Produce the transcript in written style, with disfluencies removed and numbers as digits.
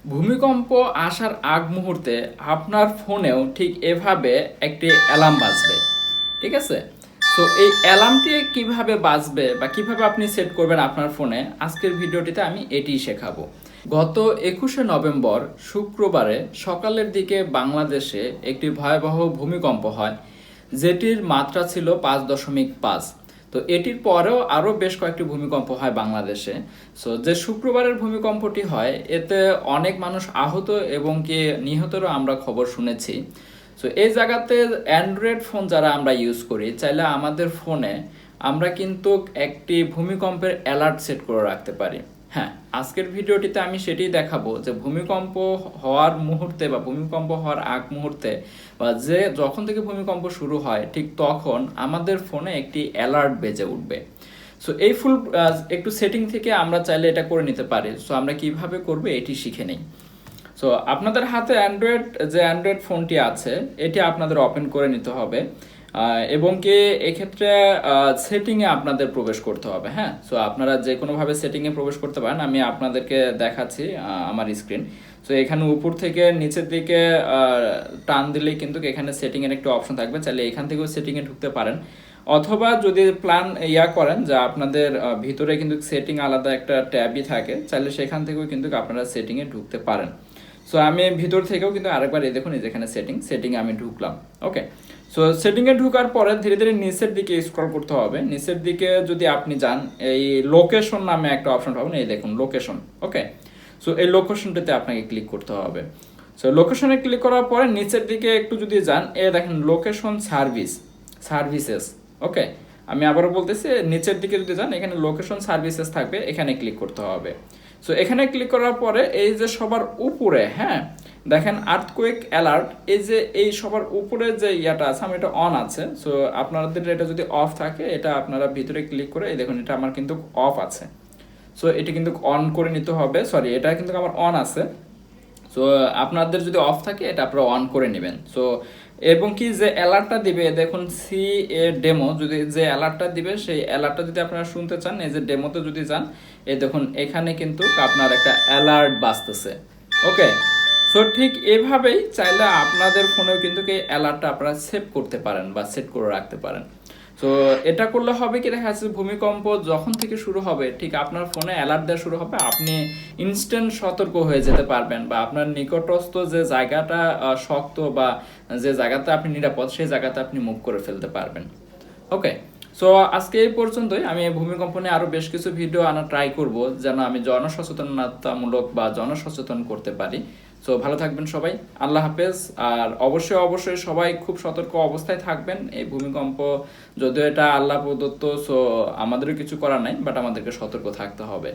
ভূমিকম্প আসার আগ মুহূর্তে আপনার ফোনেও ঠিক এভাবে একটি অ্যালার্ম বাজবে। ঠিক আছে? সো এই অ্যালার্মটি কিভাবে বাজবে বা কিভাবে আপনি সেট করবেন আপনার ফোনে, আজকের ভিডিওটিতে আমি এটিই শেখাবো। গত 21শে নভেম্বর শুক্রবারে সকালের দিকে বাংলাদেশে একটি ভয়াবহ ভূমিকম্প হয়, যেটির মাত্রা ছিল 5.5। তো এটির পরেও আরও বেশ কয়েকটি ভূমিকম্প হয় বাংলাদেশে। সো যে শুক্রবারের ভূমিকম্পটি হয় এতে অনেক মানুষ আহত এবং কি নিহতেরও আমরা খবর শুনেছি। সো এই জায়গাতে অ্যান্ড্রয়েড ফোন যারা আমরা ইউজ করি, চাইলে আমাদের ফোনে আমরা কিন্তু একটি ভূমিকম্পের অ্যালার্ট সেট করে রাখতে পারি। হ্যাঁ, আজকের ভিডিওটিতে আমি সেটাই দেখাবো যে ভূমিকম্প হওয়ার মুহূর্তে বা ভূমিকম্প হওয়ার আগ মুহূর্তে বা যখন থেকে ভূমিকম্প শুরু হয় ঠিক তখন আমাদের ফোনে একটি অ্যালার্ট বেজে উঠবে। সো এই ফুল একটু সেটিং থেকে আমরা চাইলে এটা করে নিতে পারি। সো আমরা কিভাবে করব এটি শিখে নিই। সো আপনাদের হাতে অ্যান্ড্রয়েড ফোনটি আছে এটি আপনাদের ওপেন করে নিতে হবে এবং কি এক্ষেত্রে সেটিংয়ে আপনাদের প্রবেশ করতে হবে। হ্যাঁ, সো আপনারা যে কোনোভাবে সেটিংয়ে প্রবেশ করতে পারেন। আমি আপনাদেরকে দেখাচ্ছি আমার স্ক্রিন। সো এখানে উপর থেকে নিচের দিকে টান দিলেই কিন্তু এখানে সেটিংয়ের একটি অপশন থাকবে, চাইলে এখান থেকেও সেটিংয়ে ঢুকতে পারেন। অথবা যদি প্ল্যান করেন যে আপনাদের ভিতরে কিন্তু সেটিং আলাদা একটা ট্যাবই থাকে, চাইলে সেখান থেকেও কিন্তু আপনারা সেটিংয়ে ঢুকতে পারেন। সো আমি ভিতর থেকেও কিন্তু আরেকবার এই দেখুন, এই যেখানে সেটিংয়ে আমি ঢুকলাম। ওকে, সো সেটিংয়ে ঢোকার পরে ধীরে ধীরে নিচের দিকে স্ক্রল করতে হবে। নিচের দিকে যদি আপনি যান, এই লোকেশন নামে একটা অপশন পাবেন, এই দেখুন লোকেশন। ওকে, সো এই লোকেশনটাতে আপনাকে ক্লিক করতে হবে। সো লোকেশনে ক্লিক করার পরে নিচের দিকে একটু যদি যান, দেখেন লোকেশন সার্ভিসেস। ওকে, আমি আবারও বলতেছি, নিচের দিকে যদি যান এখানে লোকেশন সার্ভিসেস থাকবে, এখানে ক্লিক করতে হবে। সো এখানে ক্লিক করার পরে এই যে সবার উপরে, হ্যাঁ দেখেন আর্থকুয়েক অ্যালার্ট, এই সবার উপরে যে ইয়াটা আছে আমার এটা অন আছে। সো আপনাদের এটা যদি অফ থাকে এটা আপনারা ভিতরে ক্লিক করে, এই দেখুন এটা আমার কিন্তু অফ আছে। সো এটা কিন্তু অন করে নিতে হবে, সরি এটা কিন্তু আমার অন আছে। সো আপনাদের যদি অফ থাকে এটা আপনারা অন করে নেবেন। সো এবং কি যে অ্যালার্টটা দিবে দেখুন সি এ ডেমো, যদি যে অ্যালার্টটা দিবে সেই অ্যালার্টটা যদি আপনারা শুনতে চান, এই যে ডেমোতে যদি যান, এই দেখুন এখানে কিন্তু আপনার একটা অ্যালার্ট বাজতেছে। ওকে, সো ঠিক এভাবেই চাইলে আপনাদের ফোনেও কিন্তু এই অ্যালার্টটা আপনারা সেভ করতে পারেন বা সেট করে রাখতে পারেন। সো এটা করলে হবে কি, দেখা যাচ্ছে ভূমিকম্প যখন থেকে শুরু হবে ঠিক আপনার ফোনে অ্যালার্ট দেওয়া শুরু হবে, আপনি ইনস্ট্যান্ট সতর্ক হয়ে যেতে পারবেন বা আপনার নিকটস্থ যে জায়গাটা শক্ত বা যে জায়গাতে আপনি নিরাপদ সেই জায়গাতে আপনি মুভ করে ফেলতে পারবেন। ওকে, সো আজকে এই পর্যন্তই। আমি ভূমিকম্প নিয়ে আরও বেশ কিছু ভিডিও আনা ট্রাই করব যেন আমি জনসচেতনতামূলক বা জনসচেতন করতে পারি। সো ভালো থাকবেন সবাই, আল্লাহ হাফেজ। আর অবশ্যই সবাই খুব সতর্ক অবস্থায় থাকবেন। এই ভূমিকম্প যদিও এটা আল্লাহ প্রদত্ত, সো আমাদেরও কিছু করার নাই, বাট আমাদেরকে সতর্ক থাকতে হবে।